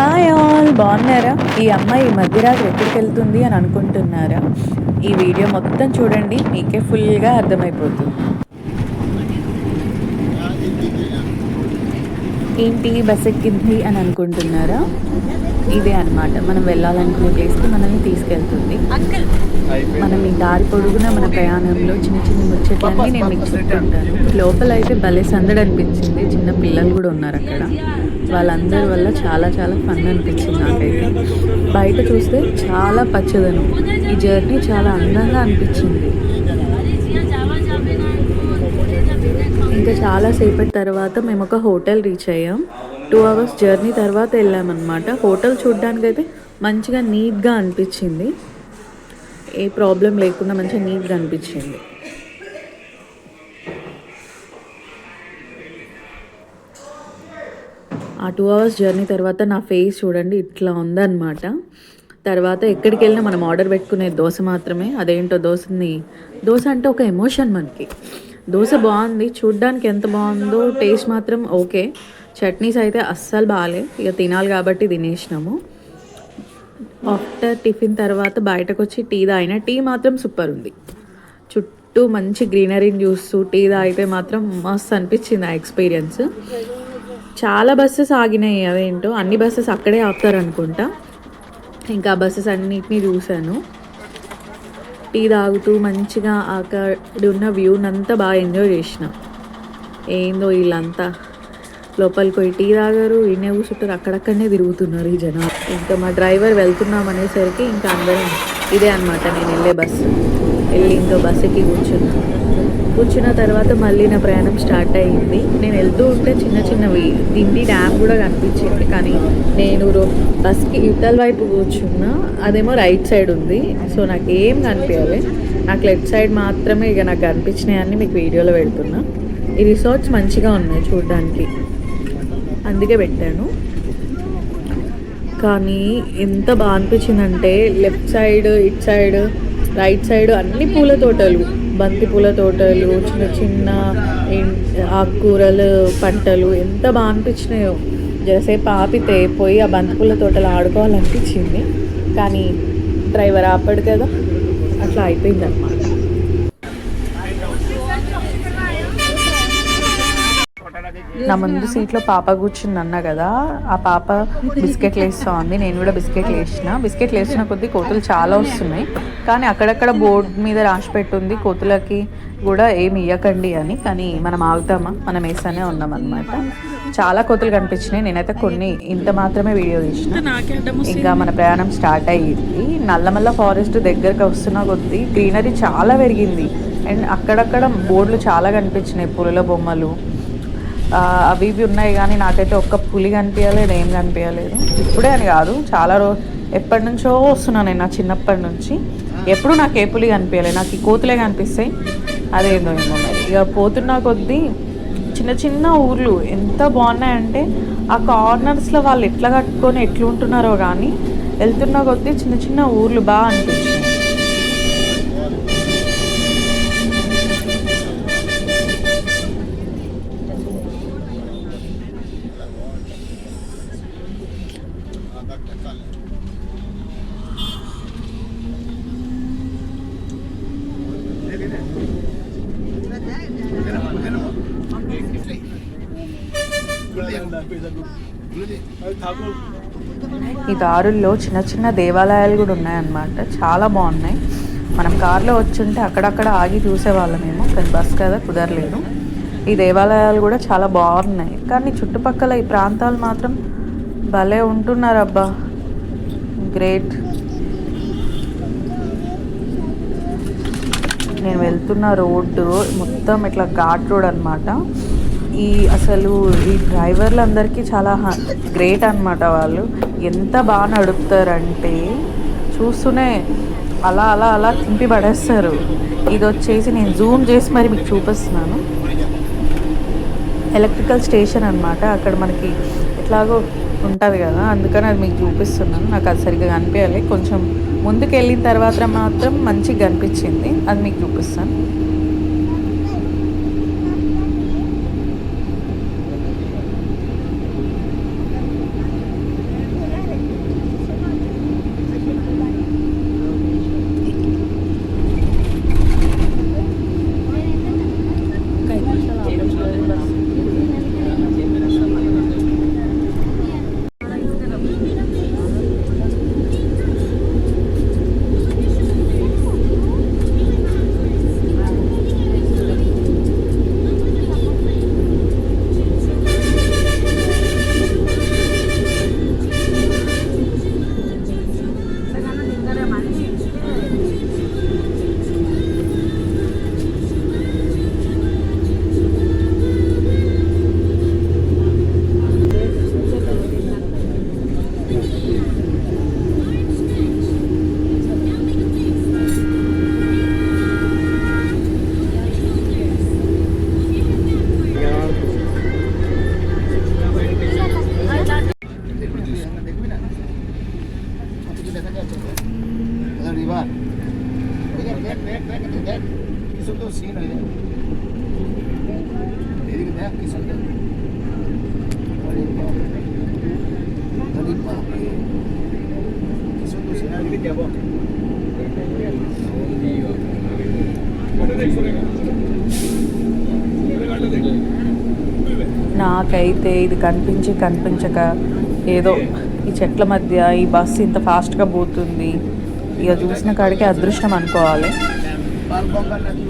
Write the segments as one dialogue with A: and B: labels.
A: Hi all, బాగున్నారా? ఈ అమ్మాయి మధ్యరాత్రి ఎక్కడికి వెళ్తుంది అని అనుకుంటున్నారా? ఈ వీడియో మొత్తం చూడండి, మీకే ఫుల్గా అర్థమైపోతుంది. ఏంటి బస్ ఎక్కింది అని అనుకుంటున్నారా? ఇదే అన్నమాట మనం వెళ్ళాలనుకునే ప్లేస్కి మనల్ని తీసుకెళ్తుంది. మనం ఈ దారి పొడుగున మన ప్రయాణంలో చిన్న చిన్న ముచ్చట్లన్నీ నేను మీకు చెప్తుంటాను. లోపల అయితే భలే సందడి అనిపించింది. చిన్న పిల్లలు కూడా ఉన్నారు అక్కడ. వాళ్ళందరి వల్ల చాలా చాలా ఫన్ అనిపించింది నాకైతే. బయట చూస్తే చాలా పచ్చదనం. ఈ జర్నీ చాలా అందంగా అనిపించింది. ఇంకా చాలాసేపటి తర్వాత మేము ఒక హోటల్ రీచ్ అయ్యాం. 2 hours జర్నీ తర్వాత వెళ్ళామన్నమాట. హోటల్ చూడ్డానికైతే మంచిగా నీట్గా అనిపించింది. ఏ ప్రాబ్లం లేకుండా మంచిగా నీట్గా అనిపించింది. ఆ 2 hours జర్నీ తర్వాత నా ఫేస్ చూడండి, ఇట్లా ఉందన్నమాట. తర్వాత ఎక్కడికి వెళ్ళినా మనం ఆర్డర్ పెట్టుకునే దోశ మాత్రమే. అదేంటో దోశ అంటే ఒక ఎమోషన్ మనకి. దోశ బాగుంది, చూడ్డానికి ఎంత బాగుందో టేస్ట్ మాత్రం ఓకే. చట్నీస్ అయితే అస్సలు బాగాలే. ఇక తినాలి కాబట్టి తినేసినాము. ఆఫ్టర్ టిఫిన్ తర్వాత బయటకు వచ్చి టీ తాగిన. టీ మాత్రం సూపర్ ఉంది. చుట్టూ మంచి గ్రీనరీని చూస్తూ టీ తాగితే మాత్రం మస్తు అనిపించింది ఆ ఎక్స్పీరియన్స్. చాలా బస్సెస్ ఆగినాయి, అదేంటో అన్ని బస్సెస్ అక్కడే ఆపుతారనుకుంటా. ఇంకా బస్సెస్ అన్నిటినీ చూశాను. టీ తాగుతూ మంచిగా అక్కడ ఉన్న వ్యూనంతా బాగా ఎంజాయ్ చేసిన. ఏందో వీళ్ళంతా లోపలికి పోయి టీ తాగారు, ఈయనే కూర్చుంటారు, అక్కడక్కడనే తిరుగుతున్నారు ఈ జనాలు. ఇంకా మా డ్రైవర్ వెళ్తున్నాం అనేసరికి ఇంకా అందరం ఇదే అనమాట నేను వెళ్ళే బస్సు. వెళ్ళి ఇంకా బస్సుకి కూర్చున్న తర్వాత మళ్ళీ నా ప్రయాణం స్టార్ట్ అయ్యింది. నేను వెళ్తూ ఉంటే చిన్న చిన్నవి దిండి డ్యామ్ కూడా కనిపించింది. కానీ నేను బస్కి ఇవతల వైపు కూర్చున్నా, అదేమో రైట్ సైడ్ ఉంది. సో నాకు ఏం కనిపించాలి, నాకు లెఫ్ట్ సైడ్ మాత్రమే ఇక నాకు కనిపించినాయని మీకు వీడియోలో పెడుతున్నా. ఈ రిసార్ట్స్ మంచిగా ఉన్నాయి చూడడానికి, అందుకే పెట్టాను. కానీ ఎంత బాగా అనిపించిందంటే లెఫ్ట్ సైడ్, ఇటు సైడ్, రైట్ సైడ్ అన్ని పూల తోటలు, బంతి పూల తోటలు, చిన్న చిన్న ఆకుకూరలు పంటలు ఎంత బాగా అనిపించినాయో. జరసేపు ఆపితే పోయి ఆ బంతి పూల తోటలు ఆడుకోవాలనిపించింది. కానీ డ్రైవర్ ఆపాడు కదా, అట్లా అయిపోయింది అన్నమాట. నా ముందు సీట్లో పాప కూర్చుంది అన్నా కదా, ఆ పాప బిస్కెట్లు వేస్తూ ఉంది. నేను కూడా బిస్కెట్లు వేసిన కొద్దీ కోతులు చాలా వస్తున్నాయి. కానీ అక్కడక్కడ బోర్డు మీద రాసి పెట్టుంది కోతులకి కూడా ఏమి ఇవ్వకండి అని. కానీ మనం ఆగుతామా, మనం వేస్తూనే ఉన్నాం అనమాట. చాలా కోతులు కనిపించినాయి. నేనైతే కొన్ని ఇంత మాత్రమే వీడియో తీసిన. ఇంకా మన ప్రయాణం స్టార్ట్ అయ్యింది. నల్లమల్ల ఫారెస్ట్ దగ్గరకు వస్తున్న కొద్దీ గ్రీనరీ చాలా పెరిగింది. అండ్ అక్కడక్కడ బోర్డులు చాలా కనిపించినాయి, పులుల బొమ్మలు అవి ఇవి ఉన్నాయి. కానీ నాకైతే ఒక్క పులి కనిపించలేదు, ఏం కనిపించలేదు. ఇప్పుడే అని కాదు, చాలా ఎప్పటి నుంచో వస్తున్నాను నేను, నా చిన్నప్పటి నుంచి. ఎప్పుడు నాకు ఏ పులి కనిపించలేదు, నాకు ఈ కోతులే కనిపిస్తాయి. అదేందో ఏమో మరి. ఇక పోతున్న కొద్దీ చిన్న చిన్న ఊర్లు ఎంత బాగున్నాయంటే ఆ కార్నర్స్లో వాళ్ళు ఎట్లా కట్టుకొని ఎట్లుంటున్నారో కానీ వెళ్తున్న కొద్దీ చిన్న చిన్న ఊర్లు బాగా అనిపించింది. ఈ దారుల్లో చిన్న చిన్న దేవాలయాలు కూడా ఉన్నాయన్నమాట, చాలా బాగున్నాయి. మనం కార్లో వచ్చుంటే అక్కడక్కడ ఆగి చూసేవాళ్ళమేమో, కానీ బస్ కదా కుదరలేదు. ఈ దేవాలయాలు కూడా చాలా బాగున్నాయి. కానీ చుట్టుపక్కల ఈ ప్రాంతాలు మాత్రం భలే ఉంటున్నారు అబ్బా, గ్రేట్. నేను వెళ్తున్న రోడ్డు మొత్తం ఇట్లా ఘాట్ రోడ్ అనమాట. అసలు ఈ డ్రైవర్లందరికీ చాలా గ్రేట్ అనమాట. వాళ్ళు ఎంత బాగా నడుపుతారంటే చూస్తూనే అలా అలా అలా తింపి పడేస్తారు. ఇది వచ్చేసి నేను జూమ్ చేసి మరి మీకు చూపిస్తున్నాను. ఎలక్ట్రికల్ స్టేషన్ అనమాట. అక్కడ మనకి ఎట్లాగో ఉంటుంది కదా, అందుకని అది మీకు చూపిస్తున్నాను. నాకు అది సరిగ్గా కనిపించాలి. కొంచెం ముందుకు వెళ్ళిన తర్వాత మాత్రం మంచిగా కనిపించింది, అది మీకు చూపిస్తాను. నాకైతే ఇది కనిపించక ఏదో ఈ చెట్ల మధ్య ఈ బస్సు ఇంత ఫాస్ట్గా పోతుంది, ఇక చూసిన కాడికి అదృష్టం అనుకోవాలి.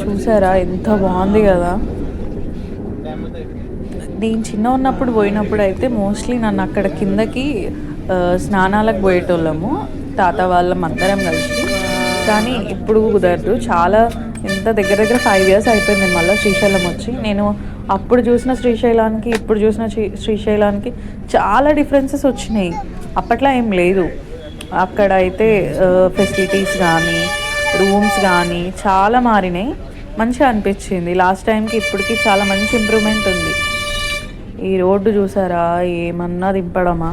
A: చూసారా ఎంత బాగుంది కదా. నేను చిన్న ఉన్నప్పుడు పోయినప్పుడు అయితే మోస్ట్లీ నన్ను అక్కడ కిందకి స్నానాలకు పోయేటోళ్ళము తాత వాళ్ళం అందరం కలిసి. కానీ ఇప్పుడు కుదరదు. చాలా ఎంత దగ్గర 5 years అయిపోయింది మళ్ళీ శ్రీశైలం వచ్చి. నేను అప్పుడు చూసిన శ్రీశైలానికి ఇప్పుడు చూసిన శ్రీశైలానికి చాలా డిఫరెన్సెస్ వచ్చినాయి. అప్పట్లో ఏం లేదు అక్కడ అయితే. ఫెసిలిటీస్ కానీ రూమ్స్ కానీ చాలా మారినాయి. మంచిగా అనిపించింది. లాస్ట్ టైంకి ఇప్పటికి చాలా మంచి ఇంప్రూవ్మెంట్ ఉంది. ఈ రోడ్డు చూసారా, ఏమన్నా దింపడమా.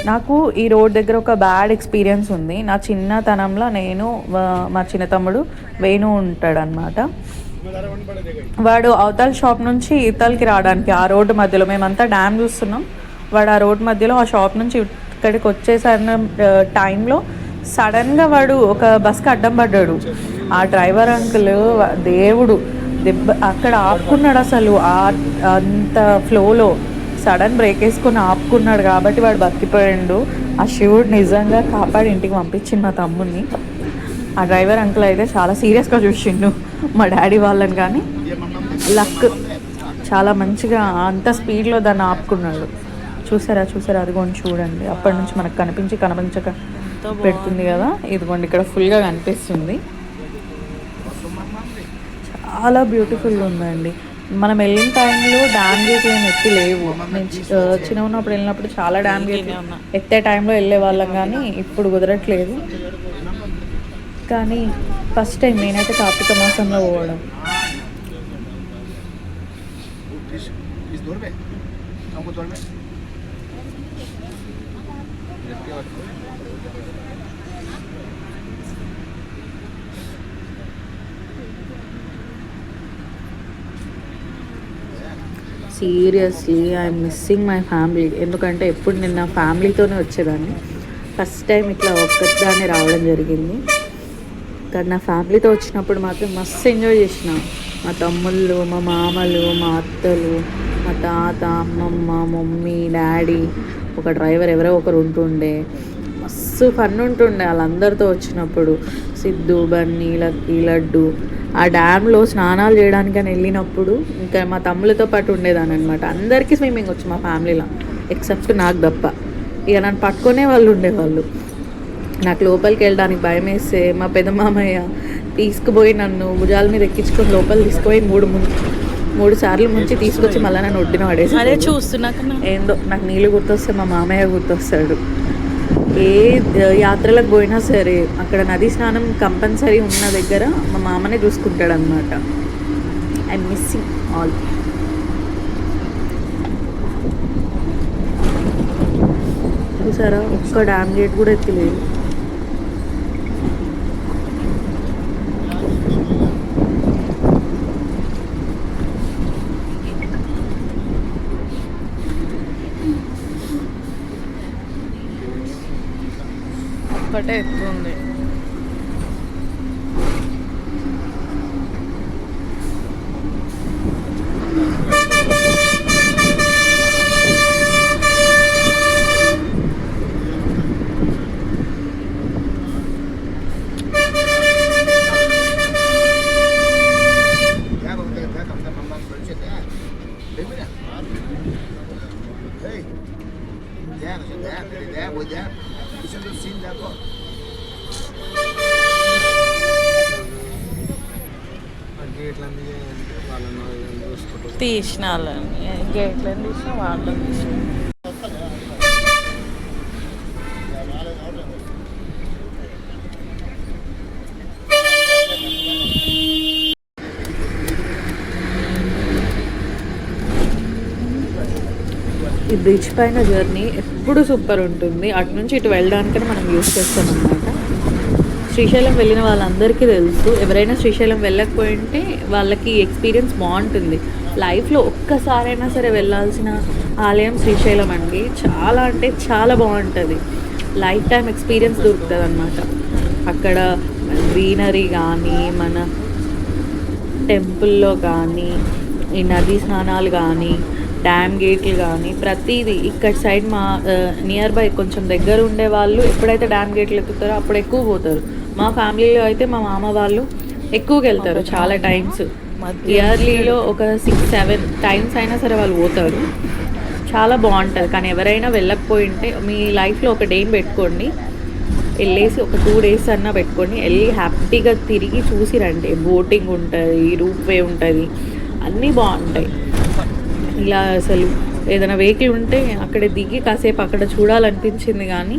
A: నాకు ఈ రోడ్ దగ్గర ఒక బ్యాడ్ ఎక్స్పీరియన్స్ ఉంది. నా చిన్నతనంలో నేను మా చిన్న తమ్ముడు వేణు ఉంటాడనమాట. వాడు అవతల షాప్ నుంచి ఇవతలకి రావడానికి ఆ రోడ్డు మధ్యలో మేమంతా డ్యామ్ చూస్తున్నాం. వాడు ఆ రోడ్డు మధ్యలో ఆ షాప్ నుంచి ఇక్కడికి వచ్చేసరిన టైంలో సడన్గా వాడు ఒక బస్కి అడ్డం పడ్డాడు. ఆ డ్రైవర్ అంకుల్ దేవుడు అక్కడ ఆపుకున్నాడు. అసలు అంత ఫ్లోలో సడన్ బ్రేక్ వేసుకొని ఆపుకున్నాడు కాబట్టి వాడు బతికిపోయాడు. ఆ శివుడు నిజంగా కాపాడి ఇంటికి పంపించింది మా తమ్ముడిని. ఆ డ్రైవర్ అంకుల్ అయితే చాలా సీరియస్గా చూసిండు మా డాడీ వాళ్ళని. కానీ లక్ చాలా మంచిగా అంత స్పీడ్లో దాన్ని ఆపుకున్నాడు. చూసారా అదిగోండి చూడండి. అప్పటి నుంచి మనకు కనిపించక పెడుతుంది కదా. ఇదిగోండి ఇక్కడ ఫుల్గా కనిపిస్తుంది. చాలా బ్యూటిఫుల్గా ఉందండి. మనం వెళ్ళిన టైంలో డ్యామ్ గేట్లు ఏమి ఎత్తి లేవు. నేను చిన్న ఉన్నప్పుడు వెళ్ళినప్పుడు చాలా డ్యామ్ గేట్ ఎత్తే టైంలో వెళ్ళే వాళ్ళం, కానీ ఇప్పుడు కుదరట్లేదు. కానీ ఫస్ట్ టైం నేనైతే కార్తీక మాసంలో పోవడం. Seriously I'm missing my family. ఎందుకంటే ఎప్పుడు నేను నా ఫ్యామిలీతోనే వచ్చేదాన్ని. ఫస్ట్ టైం ఇట్లా ఒక్కదాన్ని రావడం జరిగింది. కానీ నా ఫ్యామిలీతో వచ్చినప్పుడు మాత్రం మస్తు ఎంజాయ్ చేసిన. మా తమ్ముళ్ళు, మా మామలు, మా అత్తలు, మా తాత, అమ్మమ్మ, మమ్మీ, డాడీ, ఒక డ్రైవర్ ఎవరో ఒకరు ఉంటుండే. మస్తు ఫన్ ఉంటుండే వాళ్ళందరితో వచ్చినప్పుడు. సిద్ధు, బన్నీ, లక్కీ, లడ్డు. ఆ డ్యామ్లో స్నానాలు చేయడానికని వెళ్ళినప్పుడు ఇంకా మా తమ్ములతో పాటు ఉండేదాన్ని అనమాట. అందరికీ స్విమ్మింగ్ వచ్చు మా ఫ్యామిలీలో, ఎక్సెప్ట్ నాకు తప్ప. ఇక నన్ను పట్టుకునే వాళ్ళు ఉండేవాళ్ళు. నాకు లోపలికి వెళ్ళడానికి భయం వేస్తే మా పెదమామయ్య తీసుకుపోయి నన్ను భుజాల మీద ఎక్కించుకొని లోపల తీసుకుపోయి 3 సార్లు ముంచి తీసుకొచ్చి మళ్ళీ నన్ను ఒడ్డిన పడేసి.
B: అదే చూస్తున్నాక
A: ఏందో నాకు నీళ్ళు గుర్తొస్తే మా మామయ్య గుర్తొస్తాడు. ఏ యాత్రలకు పోయినా సరే అక్కడ నది స్నానం కంపల్సరీ ఉన్న దగ్గర మా మామనే చూసుకుంటాడు అనమాట. I'm missing all. చూసారా, ఒక్క డ్యామ్ గేట్ కూడా ఎత్తిలేదు.
B: ఒక్కటే ఎత్తుంది. తీసిన వాళ్ళని గేట్లను తీసిన వాళ్ళని తీసిన.
A: ఈ బ్రిడ్జ్ పైన జర్నీ ఎప్పుడు సూపర్ ఉంటుంది. అటు నుంచి ఇటు వెళ్ళడానికని మనం యూజ్ చేస్తాం అన్నమాట. శ్రీశైలం వెళ్ళిన వాళ్ళందరికీ తెలుసు. ఎవరైనా శ్రీశైలం వెళ్ళకపోయింటే వాళ్ళకి ఎక్స్పీరియన్స్ బాగుంటుంది. లైఫ్లో ఒక్కసారైనా సరే వెళ్ళాల్సిన ఆలయం శ్రీశైలం అండి. చాలా అంటే చాలా బాగుంటుంది. లైఫ్ టైం ఎక్స్పీరియన్స్ దొరుకుతుంది అన్నమాట. అక్కడ గ్రీనరీ కానీ, మన టెంపుల్లో కానీ, ఈ నదీ స్నానాలు కానీ, డ్యామ్ గేట్లు కానీ, ప్రతిదీ ఇక్కడ సైడ్ మా నియర్ బై కొంచెం దగ్గర ఉండే వాళ్ళు ఎప్పుడైతే డ్యామ్ గేట్లు ఎక్కుతారో అప్పుడు ఎక్కువ పోతారు. మా ఫ్యామిలీలో అయితే మా మామ వాళ్ళు ఎక్కువగా వెళ్తారు. చాలా టైమ్స్, ఇయర్లీలో ఒక 6-7 టైమ్స్ అయినా సరే వాళ్ళు పోతారు. చాలా బాగుంటుంది. కానీ ఎవరైనా వెళ్ళకపోయింటే మీ లైఫ్లో ఒక డేని పెట్టుకోండి, వెళ్ళేసి ఒక 2 days అన్నా పెట్టుకొని వెళ్ళి హ్యాపీగా తిరిగి చూసి రండి. బోటింగ్ ఉంటుంది, రూప్ వే ఉంటుంది, అన్నీ బాగుంటాయి. ఇలా అసలు ఏదైనా వెహికల్ ఉంటే అక్కడ దిగి కాసేపు అక్కడ చూడాలనిపించింది కానీ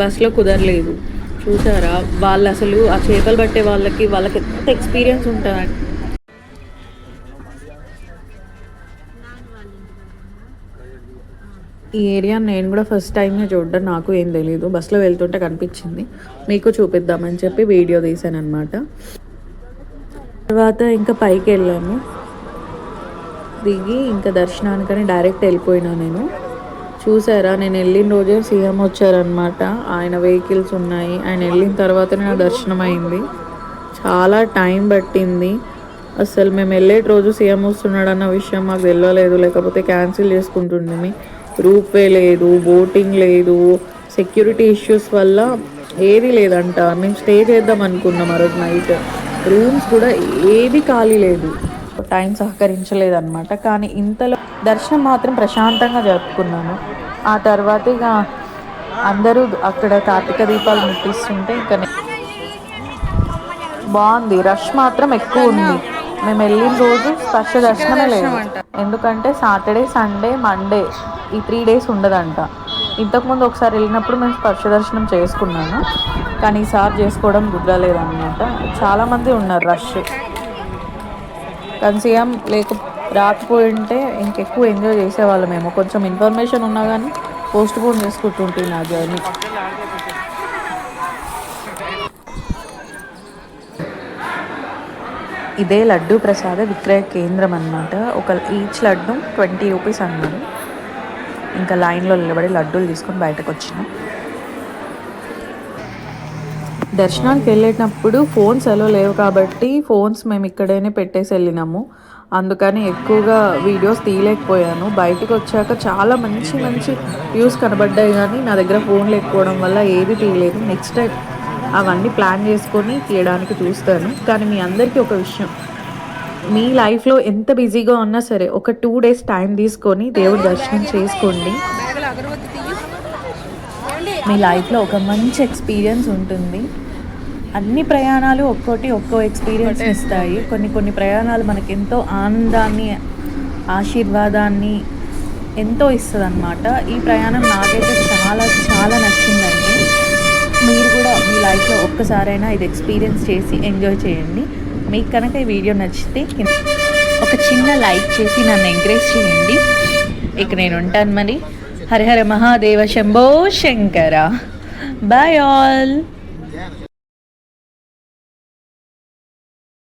A: బస్లో కుదరలేదు. చూసారా వాళ్ళు అసలు ఆ చేపలు పట్టే వాళ్ళకి ఎంత ఎక్స్పీరియన్స్ ఉంటుందండి. ఈ ఏరియా నేను కూడా ఫస్ట్ టైమే చూడడం, నాకు ఏం తెలీదు. బస్సులో వెళ్తుంటే కనిపించింది, మీకు చూపిద్దామని చెప్పి వీడియో తీసాను అనమాట. తర్వాత ఇంకా పైకి వెళ్ళాము, దిగి ఇంకా దర్శనానికని డైరెక్ట్ వెళ్ళిపోయినా నేను. చూసారా నేను వెళ్ళిన రోజే సీఎం వచ్చారనమాట. ఆయన వెహికల్స్ ఉన్నాయి. ఆయన వెళ్ళిన తర్వాతనే నా దర్శనం అయింది. చాలా టైం పట్టింది. అసలు మేము వెళ్ళే రోజు సీఎం వస్తున్నాడన్న విషయం మాకు తెలియలేదు, లేకపోతే క్యాన్సిల్ చేసుకుంటుండే. రూప్ వే లేదు, బోటింగ్ లేదు, సెక్యూరిటీ ఇష్యూస్ వల్ల ఏది లేదంట. మేము స్టే చేద్దాం అనుకున్నాం ఆ రోజు నైట్. రూమ్స్ కూడా ఏది ఖాళీ లేదు, టైం సహకరించలేదన్నమాట. కానీ ఇంతలో దర్శనం మాత్రం ప్రశాంతంగా జరుపుకున్నాను. ఆ తర్వాత ఇక అందరూ అక్కడ కార్తీక దీపాలు ముట్టిస్తుంటే ఇంకా బాగుంది. రష్ మాత్రం ఎక్కువ ఉంది. మేము వెళ్ళిన రోజు స్పర్శ దర్శనమే లేదు, ఎందుకంటే సాటర్డే, సండే, మండే ఈ 3 days ఉండదంట. ఇంతకుముందు ఒకసారి వెళ్ళినప్పుడు మేము స్పర్శ దర్శనం చేసుకున్నాను, కానీ ఈసారి చేసుకోవడం కుదరలేదన్నమాట. చాలామంది ఉన్నారు రష్. కానీ సీఎం రాకపోయింటే ఇంకెక్కువ ఎంజాయ్ చేసేవాళ్ళమేమో. కొంచెం ఇన్ఫర్మేషన్ ఉన్నా కానీ పోస్ట్ పోన్ చేసుకుంటుంటే నా జర్నీ. ఇదే లడ్డూ ప్రసాద విక్రయ కేంద్రం అన్నమాట. ఈచ్ లడ్డు 20 rupees అన్నారు. ఇంకా లైన్లో నిలబడి లడ్డూలు తీసుకొని బయటకు వచ్చినాం. దర్శనానికి వెళ్ళేటప్పుడు ఫోన్స్ అలో లేవు కాబట్టి ఫోన్స్ మేము ఇక్కడనే పెట్టేసి వెళ్ళినాము. అందుకని ఎక్కువగా వీడియోస్ తీయలేకపోయాను. బయటకు వచ్చాక చాలా మంచి మంచి వ్యూస్ కనబడ్డాయి, కానీ నా దగ్గర ఫోన్ లేకపోవడం వల్ల ఏది తీయలేదు. నెక్స్ట్ టైం అవన్నీ ప్లాన్ చేసుకొని తీయడానికి చూస్తాను. కానీ మీ అందరికీ ఒక విషయం, మీ లైఫ్లో ఎంత బిజీగా ఉన్నా సరే ఒక 2 days టైం తీసుకొని దేవుడి దర్శనం చేసుకోండి. మీ లైఫ్లో ఒక మంచి ఎక్స్పీరియన్స్ ఉంటుంది. అన్ని ప్రయాణాలు ఒక్కో ఎక్స్పీరియన్స్ ఇస్తాయి. కొన్ని ప్రయాణాలు మనకి ఎంతో ఆనందాన్ని, ఆశీర్వాదాన్ని ఎంతో ఇస్తుంది అన్నమాట. ఈ ప్రయాణం నాకైతే చాలా చాలా నచ్చిందండి. మీరు కూడా మీ లైఫ్లో ఒక్కసారైనా ఇది ఎక్స్పీరియన్స్ చేసి ఎంజాయ్ చేయండి. మీకు కనుక ఈ వీడియో నచ్చితే ఒక చిన్న లైక్ చేసి నన్ను ఎంకరేజ్ చేయండి. ఇక నేను ఉంటాను మరి. హర హర మహాదేవ శంభో శంకర. Bye all.